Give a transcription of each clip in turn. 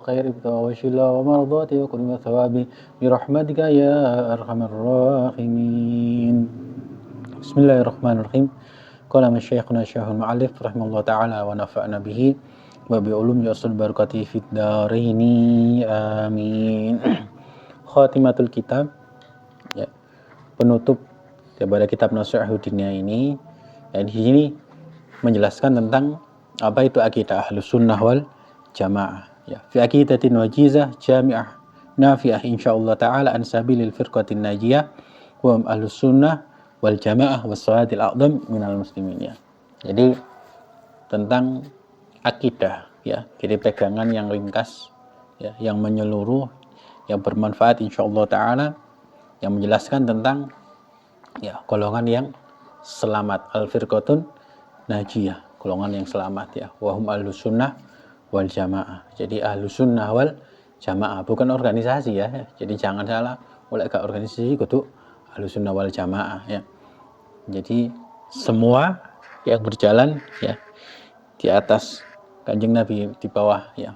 الخير ابتغاء وجه الله ومرضاته وكل ثوابه برحمتك يا أرحم الراحمين. بسم الله الرحمن الرحيم. قال شيخنا الشيخ المؤلف رحمه الله تعالى ونفعنا به وبعلوم يصل barakati fid daraini amin. Khatimatul kitab, ya, penutup daripada kitab Nasihuddin ini, ya, di sini menjelaskan tentang apa itu akidah Ahlus Sunnah wal Jamaah, ya, fi aqidatin wajizah jami'ah nafi'ah insyaallah taala an sabilil firqatin najiyah wa Ahlus Sunnah wal Jamaah was salatil a'dham minal muslimin, ya. Jadi tentang akidah, ya, jadi pegangan yang ringkas, ya, yang menyeluruh, yang bermanfaat insyaallah taala, yang menjelaskan tentang, ya, golongan yang selamat, al-firqatun najiyah, golongan yang selamat, ya, wahum ahlus sunnah wal jamaah. Jadi ahlus sunnah wal jamaah bukan organisasi, ya, jadi jangan salah, oleh gak organisasi kudu ahlus sunnah wal jamaah, ya. Jadi semua yang berjalan, ya, di atas Kanjeng Nabi, di bawah, ya,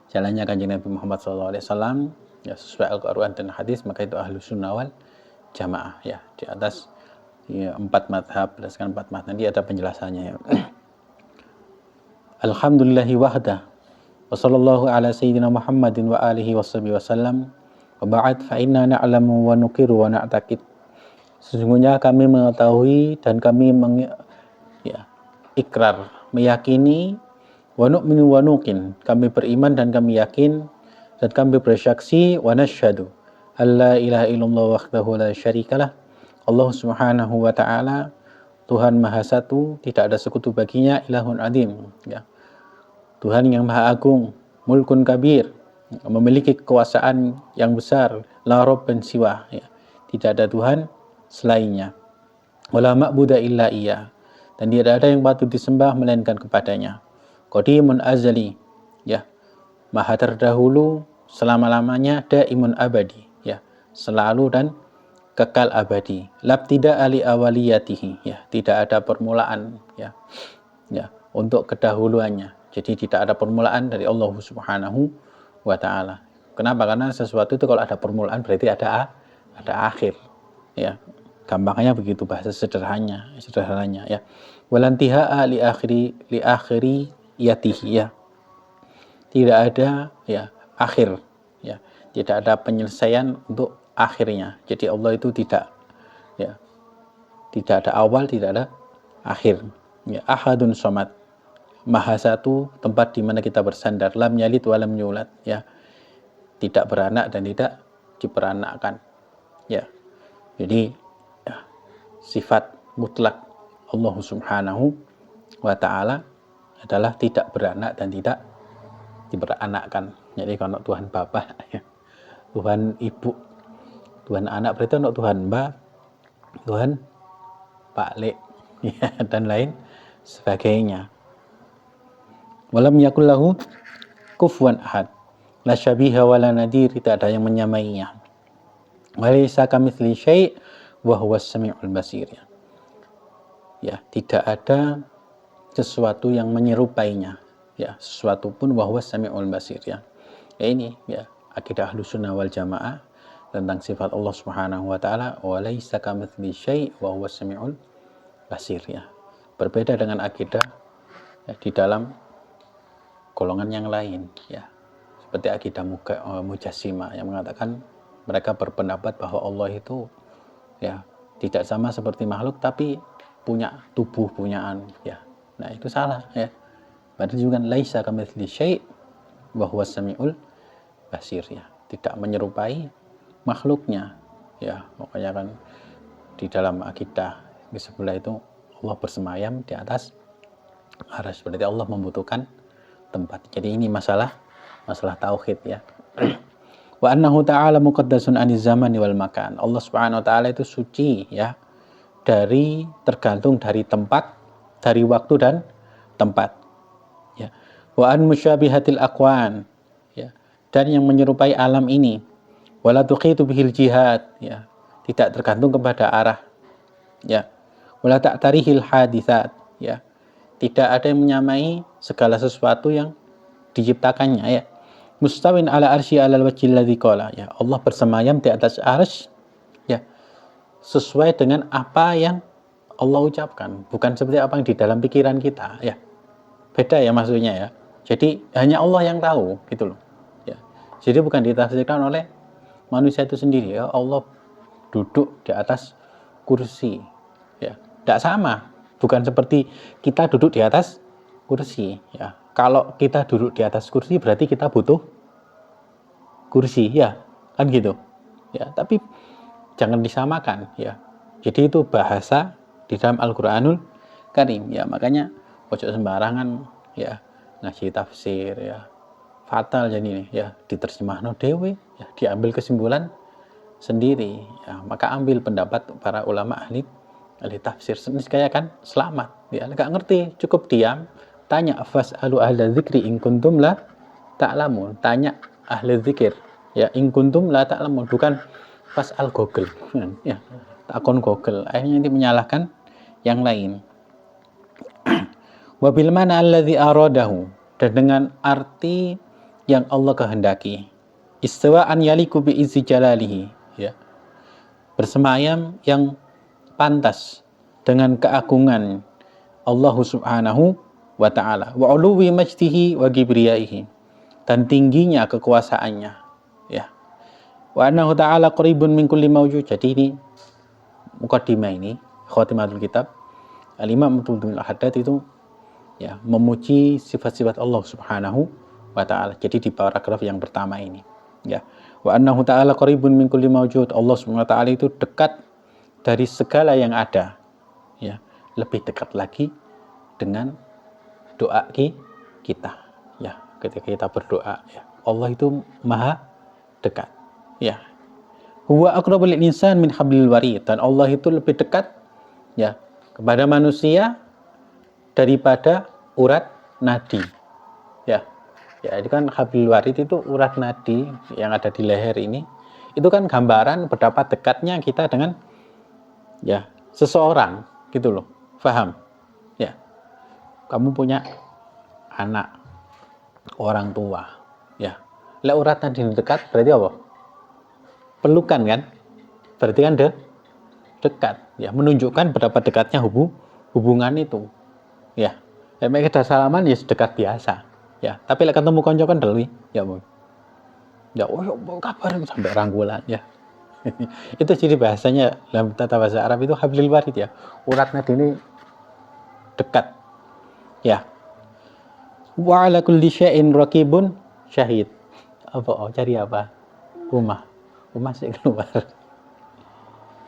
jalannya Kanjeng Nabi Muhammad SAW, ya, sesuai Al-Quran dan hadis, maka itu ahlus sunnah wal jamaah, ya, di atas, ya, 4 madhab, berdasarkan 4 madhab. Nanti ada penjelasannya, ya. Alhamdulillahi wahdah wa sallallahu ala sayyidina Muhammadin wa alihi wasallam wa ba'd fa inna na'lamu wa nuqiru wa na'taqid. Sesungguhnya kami mengetahui dan kami ikrar, meyakini, wa nu'minu wa nuqin, kami beriman dan kami yakin dan kami bersaksi, wa nasyhadu alla ilaha illallah wahdahu la syarikalah, Allah subhanahu wa ta'ala Tuhan Maha Satu, tidak ada sekutu baginya, ilahun adim, ya, Tuhan yang Maha Agung, mulkun kabir, memiliki kekuasaan yang besar, la rabban siwa, ya, tidak ada Tuhan selainnya, wala ma'buda illa iya, dan tidak ada yang patut disembah melainkan kepadanya, qadimun azali, ya, Maha terdahulu selama-lamanya, daimun abadi, ya, selalu dan kekal abadi, labtida ali awaliyatihi, ya, tidak ada permulaan, ya, ya, untuk kedahuluannya. Jadi tidak ada permulaan dari Allah Subhanahu wa ta'ala. Kenapa? Karena sesuatu itu kalau ada permulaan berarti ada akhir, ya. Gampangnya begitu, bahasa sederhananya, ya. Walantiha'a li akhiri yatihi, ya. Tidak ada, ya, akhir, ya. Tidak ada penyelesaian untuk akhirnya. Jadi Allah itu tidak, ya, tidak ada awal, tidak ada akhir, ya. Ahadun somad, Maha Satu, tempat di mana kita bersandar, lam yalid wa lam yulad, ya, tidak beranak dan tidak diperanakkan, ya. Jadi, ya, sifat mutlak Allah Subhanahu wa ta'ala adalah tidak beranak dan tidak diperanakkan. Jadi kalau Tuhan Bapak, ya, Tuhan Ibu, Tuhan Anak, berarti untuk Tuhan Mbak, Tuhan Pak Lek, ya, dan lain sebagainya. Walam yakul lahu kufuwan ahad, la syabiha wala nadir, tidak ada yang menyamainya. Walaysa kamitsli syai' wa huwas samiul basir, ya. Ya, tidak ada sesuatu yang menyerupainya, ya, sesuatu pun wa huwas samiul basir, ya. Ya, ini, ya, akidah Ahlus Sunnah wal Jamaah tentang sifat Allah Subhanahu wa ta'ala, walaysa kamitsli syai' wa huwas samiul basir, ya. Berbeda dengan akidah, ya, di dalam golongan yang lain, ya, seperti akidah Mujassimah yang mengatakan mereka berpendapat bahwa Allah itu, ya, tidak sama seperti makhluk tapi punya tubuh, punyaan, ya. Nah, itu salah, ya. Berarti juga laisa kamitsli syai' wa huwas samiul basir, ya, tidak menyerupai makhluknya, ya. Makanya kan di dalam akidah di sebelah itu Allah bersemayam di atas arsy, berarti Allah membutuhkan tempat. Jadi ini masalah tauhid, ya. Wa annahu ta'ala muqaddasun aniz zamani wal makan. Allah Subhanahu wa ta'ala itu suci, ya, dari, tergantung dari tempat, dari waktu dan tempat, ya. Wa an musyabihatil aqwan, ya, dan yang menyerupai alam ini, wala tuqitu bihil jihad, ya, tidak tergantung kepada arah, ya. Wala ta'tarihil haditsat, ya, tidak ada yang menyamai segala sesuatu yang diciptakannya, ya. Mustawin ala arsy alal wajhil ladzi qala. Ya, Allah bersemayam di atas arsy ya, sesuai dengan apa yang Allah ucapkan, bukan seperti apa yang di dalam pikiran kita ya. Beda ya maksudnya ya. Jadi hanya Allah yang tahu gitu loh. Ya. Jadi bukan ditafsirkan oleh manusia itu sendiri ya. Allah duduk di atas kursi ya. Tidak sama. Bukan seperti kita duduk di atas kursi ya. Kalau kita duduk di atas kursi berarti kita butuh kursi ya. Kan gitu. Ya, tapi jangan disamakan ya. Jadi itu bahasa di dalam Al-Qur'anul Karim ya. Makanya ojo sembarangan ya ngasih tafsir ya, fatal jadi nih ya, diterjemahno dewe ya, diambil kesimpulan sendiri ya. Maka ambil pendapat para ulama ahli tafsir, niscaya kan selamat ya. Enggak ngerti cukup diam, tanya fasalu ahla dzikri in kuntum la ta'lamun, tanya ahli dzikir ya, in kuntum la ta'lamun, bukan fasal Google ya, takon Google, akhirnya nanti menyalahkan yang lain. Wabil mana alladzi aradahu, dan dengan arti yang Allah kehendaki. Istiwa'an yaliku bi izzi jalalihi ya. Bersemayam yang pantas dengan keagungan Allah Subhanahu wa taala, wa uluwi majdihi wa kibriyaihi, dan tingginya kekuasaannya ya. Wa annahu ta'ala qaribun min kulli mawjud. Jadi ini mukaddimah, ini khatimatul kitab Al-Imam Abdul Haddad itu ya memuji sifat-sifat Allah Subhanahu wa taala. Jadi di paragraf yang pertama ini ya, wa annahu ta'ala qaribun min kulli mawjud, Allah Subhanahu wa taala itu dekat dari segala yang ada ya, lebih dekat lagi dengan doa kita ya, ketika kita berdoa ya, Allah itu maha dekat ya. Huwa aqrabul insan min hablil warid, dan Allah itu lebih dekat ya kepada manusia daripada urat nadi ya. Ya, itu kan hablil warid itu urat nadi yang ada di leher ini. Itu kan gambaran betapa dekatnya kita dengan ya seseorang gitu loh. Paham? Ya. Kamu punya anak, orang tua ya. Lah urat nadi dekat berarti apa? Pelukan kan? Berarti kan dekat ya, menunjukkan betapa dekatnya hubungan itu ya. Mek kita salaman ya sedekat biasa ya, tapi lek ketemu konco kan delu ya Bu. Ya oh kabar sampai rangkulan ya. Itu jadi bahasanya dalam tata bahasa Arab itu hablil warid ya, urat nadi ini dekat ya. Wa ala kulli syai'in raqibun syahid. Apa cari apa? Rumah sih keluar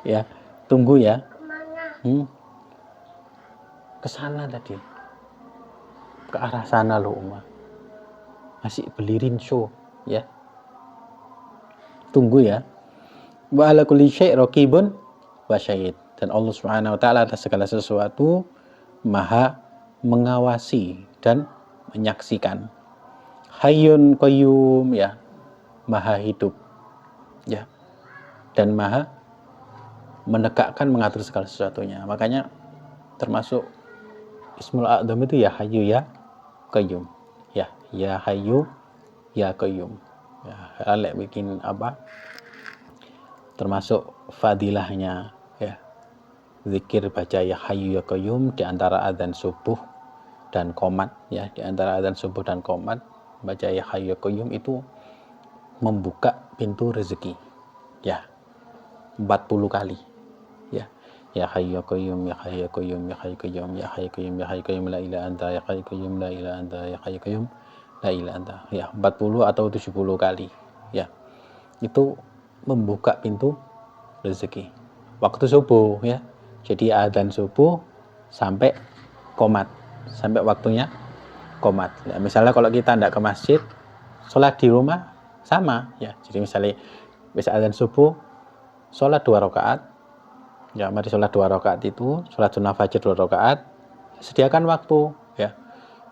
ya, tunggu ya. Kesana tadi, ke arah sana loh Uma, masih beli rinso ya, tunggu ya. Wa ala kulli syai' raqibun wa syahid, dan Allah Subhanahu wa taala atas segala sesuatu maha mengawasi dan menyaksikan. Hayyun qayyum ya, maha hidup ya, dan maha menegakkan, mengatur segala sesuatunya. Makanya termasuk Ismul A'dzam itu ya Hayyu ya Qayyum ya, ya Hayyu ya Qayyum ya. Alek bikin apa, termasuk fadilahnya ya, zikir baca ya Hayyu ya Qayyum di antara adzan subuh dan qomat ya, di antara adzan subuh dan qomat baca ya Hayyu ya Qayyum itu membuka pintu rezeki ya 40 kali ya. Ya Hayyu ya Qayyum, ya Hayyu ya Qayyum, ya Hayyu ya Qayyum, ya Hayyu ya Qayyum, ya Hayyu ya Qayyum, la ilaha anta, ya Hayyu ya Qayyum, la ilaha anta, ya Hayyu ya Qayyum, la ilaha anta ya 40 atau 70 kali ya. Itu membuka pintu rezeki waktu subuh ya. Jadi adzan subuh sampai qomat, sampai waktunya qomat ya. Misalnya kalau kita tidak ke masjid, sholat di rumah sama ya. Jadi misalnya bisa adzan subuh, sholat 2 rakaat ya, mari sholat 2 rakaat itu, sholat sunnah fajr 2 rakaat, sediakan waktu ya,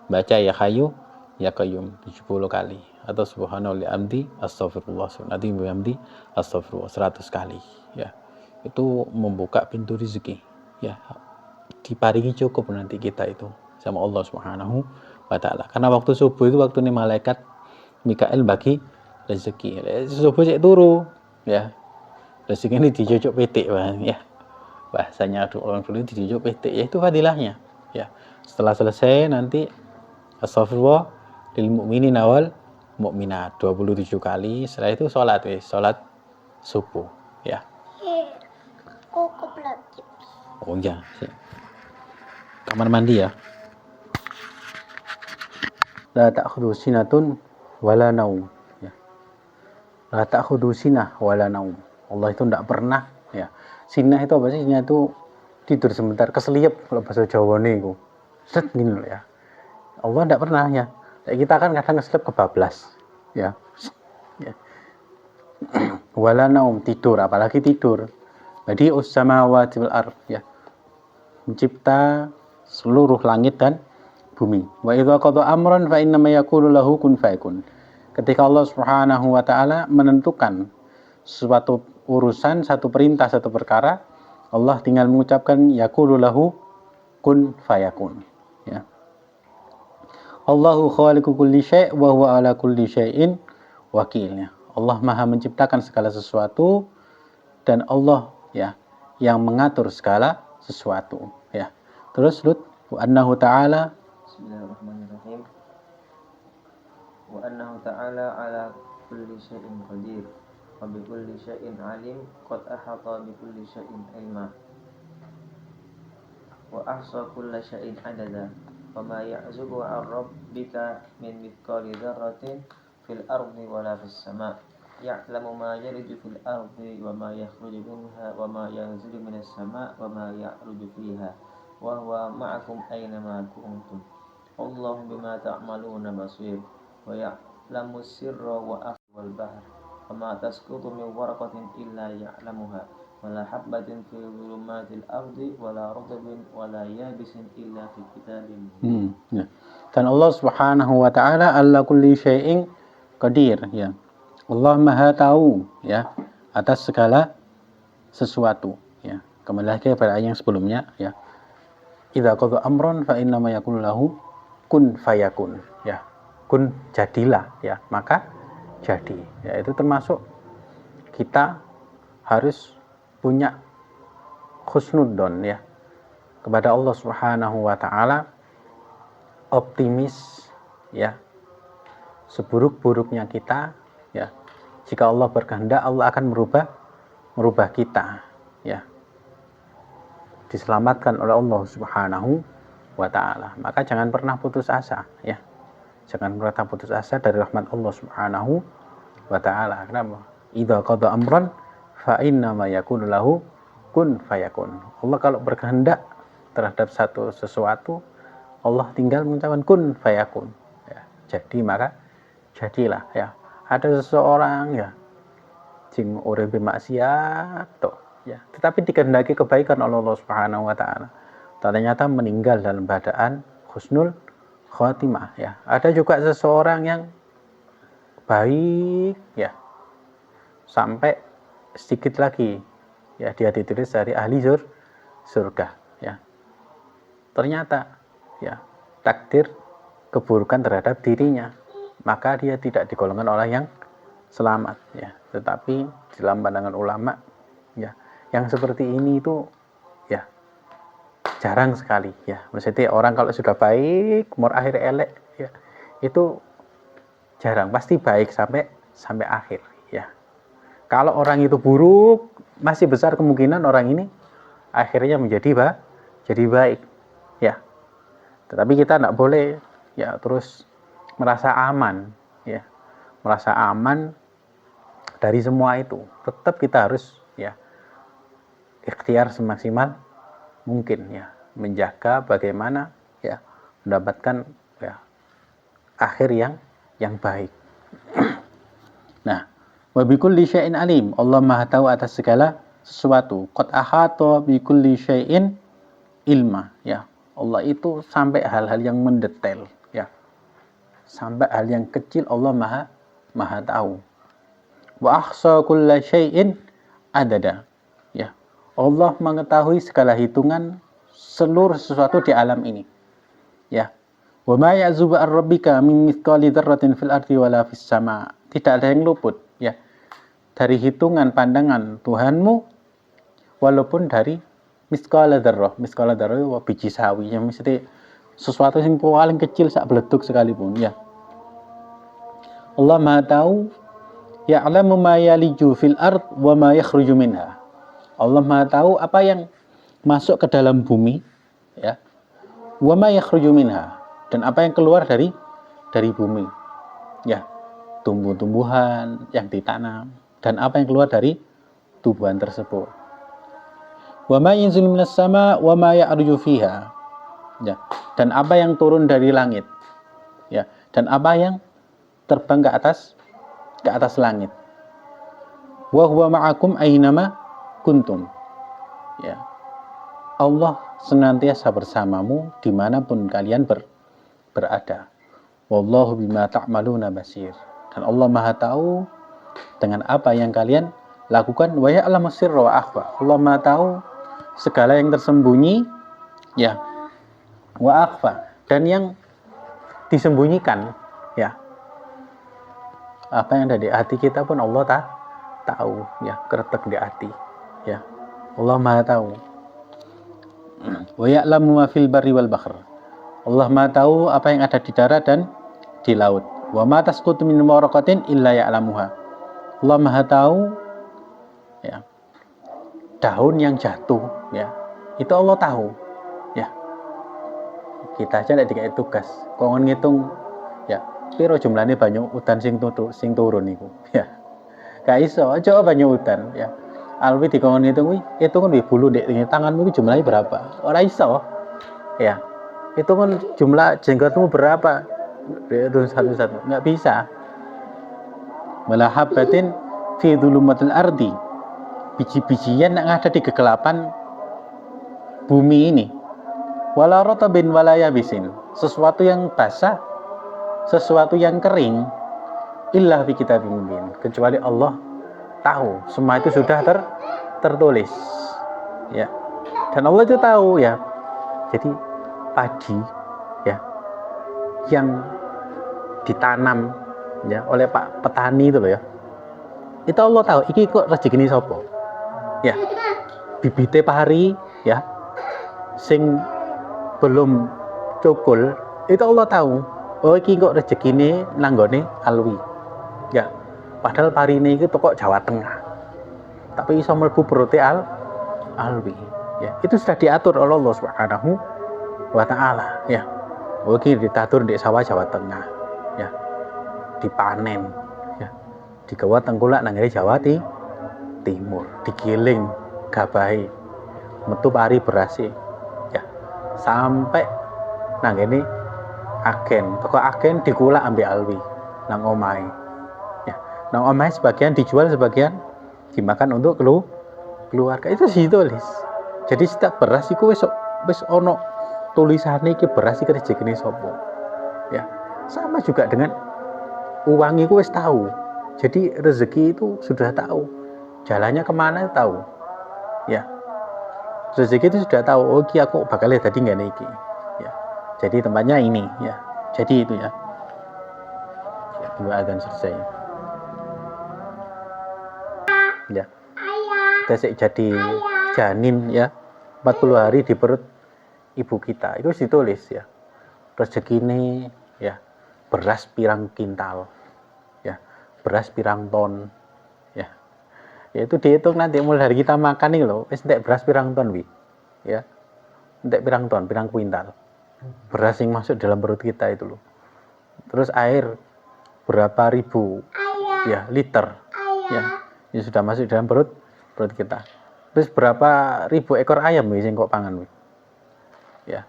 baca ya Hayyu ya Qayyum 70 kali, atau subhanallah amdi astagfirullah nanti bihamdi astagfirullah 100 kali ya. Itu membuka pintu rezeki ya, diparingi cukup nanti kita itu sama Allah Subhanahu wa taala. Karena waktu subuh itu waktu ini malaikat Mikael bagi rezeki. Subuh cek turu, ya. Rezeki ini dijujuk petik, ya. Bahasanya orang dulu dijujuk petik, ya itu fadilahnya, ya. Setelah selesai nanti astagfirullah lil mu'minin awal mukminat 27 kali. Setelah itu sholat subuh, ya. Oh ya, kamar mandi ya. La ta'khudhu sinatun wala naum, ya. La ta'khudhu sinah wala naum. Allah itu tidak pernah, ya. Sinah itu apa sih? Sinah itu tidur sebentar, keseliep kalau bahasa Jawa nih, set gini loh, ya. Allah tidak pernah, ya. Kita kan kadang keselip kebablas, ya. Wala naum, tidur, apalagi tidur. Jadi us-samawati wal ardh, ya. Mencipta seluruh langit dan bumi. Wa idza qada amran fa inna ma yaqulu lahu kun fayakun. Ketika Allah Subhanahu wa taala menentukan suatu urusan, satu perintah, satu perkara, Allah tinggal mengucapkan yaqulu lahu kun fayakun, ya. Allahu khaliqu kulli syai' wa huwa ala kulli syai'in wakil. Allah Maha menciptakan segala sesuatu dan Allah, ya, yang mengatur segala sesuatu, ya. Terus wa annahu ta'ala Bismillahirrahmanirrahim. Wa annahu ta'ala ala kulli syai'in qadir wa bi kulli syai'in alim qad ahata bi kulli syai'in ilma wa ahsa kulli syai'in adada wa ma ya'zubu 'an rabbika min mithqali dzarratin fil ardi wala fis sama' ya'lamu ma yaliju fil ardi wa ma yakhruju minha wa ma yanzilu minas sama' wa ma ya'ruju fiha wa huwa ma'akum aina ma kuntum Allah bima ta'maluna basir wa ya'lamu sirra wa akhfa wal bahr wa ma tasqutu min waraqatin illa ya'lamuha wa la habbatin fi dhulumatil ardi wa la ratbin wa la yabisin illa fi kitabin mubin. Ya. Dan Allah Subhanahu wa taala ala kulli syai'in qadir, ya. Allah Maha tahu, ya, atas segala sesuatu, ya. Kembali lagi pada ayat yang sebelumnya, ya. Idza qada amran fa inna ma yaqulu lahu kun fayakun, ya. Kun, jadilah, ya, maka jadi, ya. Itu termasuk kita harus punya husnudzon, ya, kepada Allah Subhanahu wa taala, optimis, ya, seburuk-buruknya kita, ya, jika Allah berkehendak Allah akan merubah kita, ya, diselamatkan oleh Allah Subhanahu wa ta'ala. Maka jangan pernah putus asa, ya. Jangan pernah putus asa dari rahmat Allah Subhanahu wa ta'ala. Kenapa? Idza qada amran fa inna ma yakunu lahu kun fayakun. Allah kalau berkehendak terhadap sesuatu, Allah tinggal mengucapkan kun fayakun, ya. Jadi maka jadilah, ya. Ada seseorang, ya, sing uripe maksiat tok, ya, tetapi dikehendaki kebaikan oleh Allah Subhanahu wa taala. Ternyata meninggal dalam keadaan husnul khotimah, ya. Ada juga seseorang yang baik, ya, sampai sedikit lagi, ya, dia ditulis dari ahli surga, ya. Ternyata, ya, takdir keburukan terhadap dirinya, maka dia tidak digolongkan orang yang selamat, ya. Tetapi dalam pandangan ulama, ya, yang seperti ini itu, ya, jarang sekali, ya. Maksudnya orang kalau sudah baik, umur akhir elek, ya, itu jarang, pasti baik sampai akhir, ya. Kalau orang itu buruk, masih besar kemungkinan orang ini akhirnya menjadi jadi baik, ya. Tetapi kita tidak boleh, ya, terus merasa aman, ya, merasa aman dari semua itu. Tetap kita harus, ya, ikhtiar semaksimal mungkin, ya, menjaga bagaimana, ya, mendapatkan, ya, akhir yang baik. Nah, wa bi kulli syai'in alim. Allah Maha tahu atas segala sesuatu. Qad ahata bi kulli syai'in ilma, ya. Allah itu sampai hal-hal yang mendetail, ya. Sampai hal yang kecil Allah Maha tahu. Wa ahsa kulla syai'in adada, ya. Allah mengetahui segala hitungan seluruh sesuatu di alam ini, ya. Wa ma ya'zubu an rabbika min mithqali dzarratin fil ardi wala fis sama. Tidak ada yang luput ya dari hitungan pandangan Tuhanmu walaupun dari mithqala dzarrah. Mithqala dzarrah itu biji sawi yang mesti sesuatu yang paling kecil sak beleduk sekalipun ya. Allah Maha tahu ya'lamu ma yaliju fil ard wa ma yakhruju minha. Allah Maha tahu apa yang masuk ke dalam bumi ya. Wa ma yakhruju minha, dan apa yang keluar dari bumi ya, tumbuh-tumbuhan yang ditanam dan apa yang keluar dari tumbuhan tersebut. Wa ma yanzilu minas sama wa ma ya'ruju fiha ya, dan apa yang turun dari langit ya, dan apa yang terbang ke atas langit. Wa huwa ma'akum aynama kuntum ya, Allah senantiasa bersamamu dimanapun kalian berada. Wallahu bima ta'maluna basir, dan Allah Maha tahu dengan apa yang kalian lakukan. Wa ya'lamu sirra wa akhfa, Allah Maha tahu segala yang tersembunyi ya, wa akhfa, dan yang disembunyikan ya. Apa yang ada di hati kita pun Allah tahu ya, keretek di hati ya. Allah Maha tahu. Wa ya'lamu ma fil barri wal bahr, Allah Maha tahu apa yang ada di darat dan di laut. Wa ma tasqutu min waraqatin illa ya'lamuha, Allah Maha tahu ya, daun yang jatuh ya, itu Allah tahu ya. Kita aja nek dikai tugas kok ngitung ya, piro jumlahnya banyu udan sing turun iku ya. Gak iso, aja banyu udan ya. Alwi dikon ngitung kuwi, hitungan wi bulu ndek tanganmu iki jumlahnya berapa? Ora iso. Ya. Hitungan jumlah jenggotmu berapa? Itu satu-satu. Enggak bisa. Wala habatin fi dhulumatil ardi. Biji-bijian yang ada di kegelapan bumi ini. Wala ratabin wala yabisin. Sesuatu yang basah, sesuatu yang kering, illa fi kitabim mubin, kecuali Allah tahu semua itu sudah tertulis ya, dan Allah itu tahu ya. Jadi padi ya yang ditanam ya oleh Pak petani itu loh ya, itu Allah tahu iki kok rezekine sapa ya. Bibite pari ya sing belum cukul, itu Allah tahu, oh iki kok rezekine nanggone Alwi ya, padahal pari ini itu toko Jawa Tengah tapi iso mlebu perute Alwi ya. Itu sudah diatur oleh Allah Subhanahu wa taala ya. Oh iki diatur di sawah Jawa Tengah ya, dipanen ya, digawa tengkulak nang Jawa Timur, digiling gabahe metu pari beras ya, sampai nang ngene agen, toko agen dikulak ambek Alwi nang omahe. Nah, omahe sebagian dijual, sebagian dimakan untuk keluarga. Itu ditulis. Jadi setiap beras iku wis ono tulisane iki beras iki rezekine sapa. Ya. Sama juga dengan uang iku wis tahu. Jadi rezeki itu sudah tahu. Jalannya kemana tahu. Ya. Rezeki itu sudah tahu. Oh, iki aku bakal tadi ngene iki. Ya. Jadi tempatnya ini ya. Jadi itu ya. Ya, dua adzan selesai. Ya, kita jadi janin ya, 40 hari di perut ibu kita, itu ditulis ya, rezekine ya, beras pirang kintal ya, beras pirang ton ya, itu dihitung nanti mulai dari kita makan nih loh, entek beras pirang ton wi ya, entek pirang ton, pirang kuintal beras yang masuk dalam perut kita itu loh. Terus air berapa ribu ya liter ya, ini sudah masuk dalam perut kita. Terus berapa ribu ekor ayam sing kok pangan wi ya,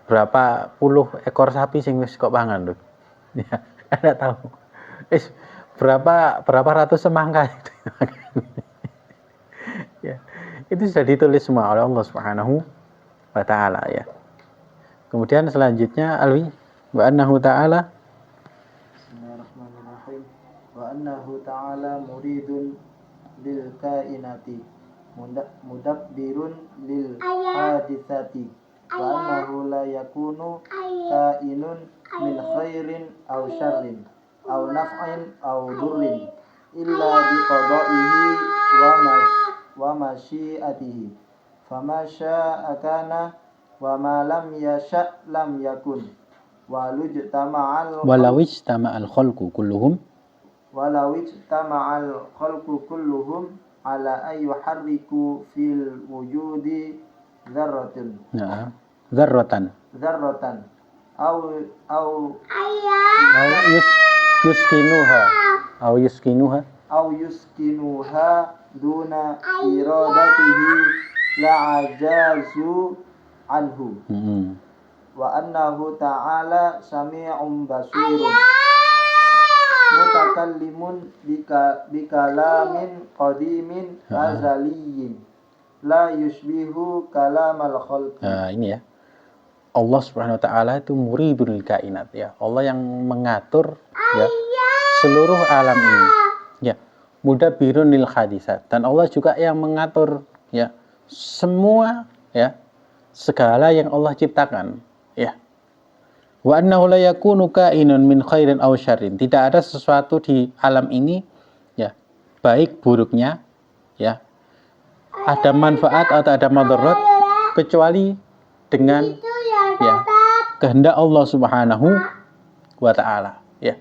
berapa puluh ekor sapi sing wis kok pangan lho ya, ada tahu berapa ratus semangka itu ya, itu sudah ditulis semua oleh Allah Subhanahu wa taala ya. Kemudian selanjutnya Alwi, wa annahu ta'ala, Bismillahirrahmanirrahim. Wa annahu ta'ala muridun lil kainati mudabbirun lil hadisati wa annahu la yakunu kainun min khairin aw syarrin aw naf'in aw durrin illa bi qada'ihi wa masyiatihi fama syaa kana wa ma lam yasha lam yakun walau ijtama'al khalqu kulluhum ala ay yuharriku fil wujudi dzarratin au yuskinuha duna iradatihi la'ajazu anhu wa annahu ta'ala sami'un basirun mutakallimun bikalamin qadimin azaliyin la yushbihu kalamal khalqi. Ini ya, Allah Subhanahu wa taala itu muridul kainat ya. Allah yang mengatur ya seluruh alam ini. Ya, mudabbirun lil hadisat, dan Allah juga yang mengatur ya semua ya segala yang Allah ciptakan ya. Wa annahu la yakunu kainun min khairin aw syarrin. Tidak ada sesuatu di alam ini ya, baik buruknya ya, ada manfaat atau ada madarat kecuali dengan ya kehendak Allah Subhanahu wa taala ya.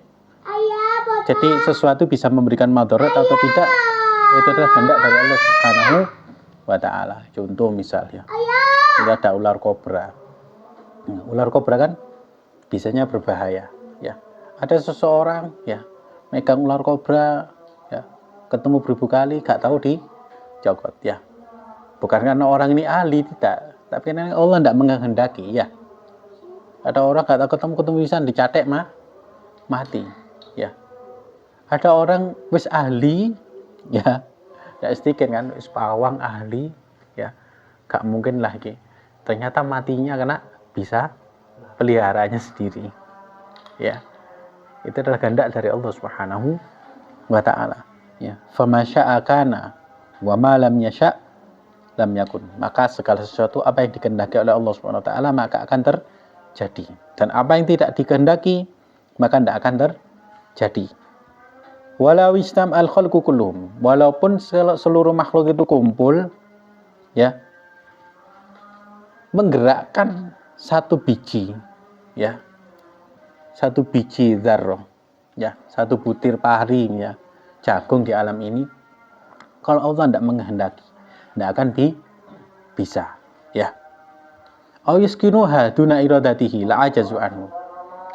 Jadi sesuatu bisa memberikan madarat atau tidak itu adalah kehendak dari Allah Subhanahu wa taala. Contoh misalnya ada ular kobra. Ular kobra kan bisanya berbahaya ya. Ada seseorang ya megang ular kobra ya, ketemu beribu kali gak tahu dicokot ya. Bukan karena orang ini ahli, tidak, tapi karena Allah tidak menghendaki ya. Ada orang gak tahu ketemu bisa dicatek mati ya. Ada orang wis ahli ya, ya istiqen kan wis pawang ahli ya, gak mungkin lagi. Ternyata matinya karena bisa peliharaannya sendiri ya. Itu adalah kehendak dari Allah Subhanahu wa taala ya. Fama syaa kana wa ma lam yasha lam yakun. Maka segala sesuatu apa yang dikehendaki oleh Allah Subhanahu wa taala maka akan terjadi, dan apa yang tidak dikehendaki maka tidak akan terjadi. Walau istam al khalqu kulluhum, walaupun seluruh makhluk itu kumpul ya menggerakkan satu biji ya, satu biji dzarrah ya, satu butir pari ya jagung di alam ini, kalau Allah tidak menghendaki tidak akan bisa ya. Au yuskinuha duna iradatihi la'ajazu anhu,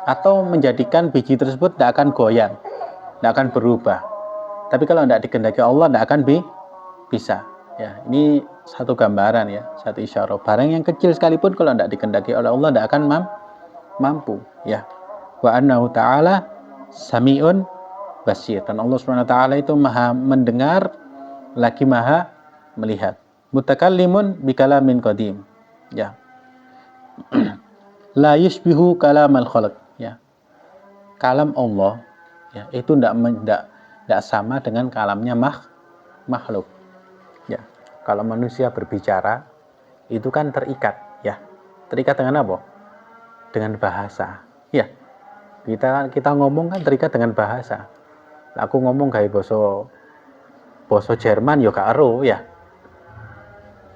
atau menjadikan biji tersebut tidak akan goyang, tidak akan berubah. Tapi kalau tidak dikehendaki Allah tidak akan bisa ya. Ini satu gambaran ya, satu isyarat. Barang yang kecil sekalipun kalau tidak dikehendaki oleh Allah tidak akan mampu ya. Wa annahu ta'ala sami'un basir, dan Allah Subhanahu wa taala itu maha mendengar lagi maha melihat. Mutakallimun bikalamin qadim ya. La yushbihu kalamal khalq ya. Kalam Allah ya itu tidak sama dengan kalamnya makhluk ya. Kalau manusia berbicara itu kan terikat ya. Terikat dengan apa? Dengan bahasa ya. Kita ngomong kan terikat dengan bahasa. Aku ngomong kayak bahasa Jerman yo gak ero ya.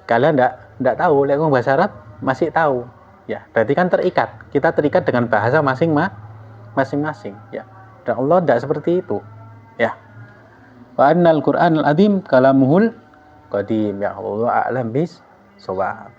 Kalian enggak tahu, lek ngomong bahasa Arab masih tahu ya. Berarti kan terikat. Kita terikat dengan bahasa masing-masing ya. Dan Allah tidak seperti itu ya. Wa annal Qur'anal azim kalamuhul qadim ya. Allah a'lam bis shawab.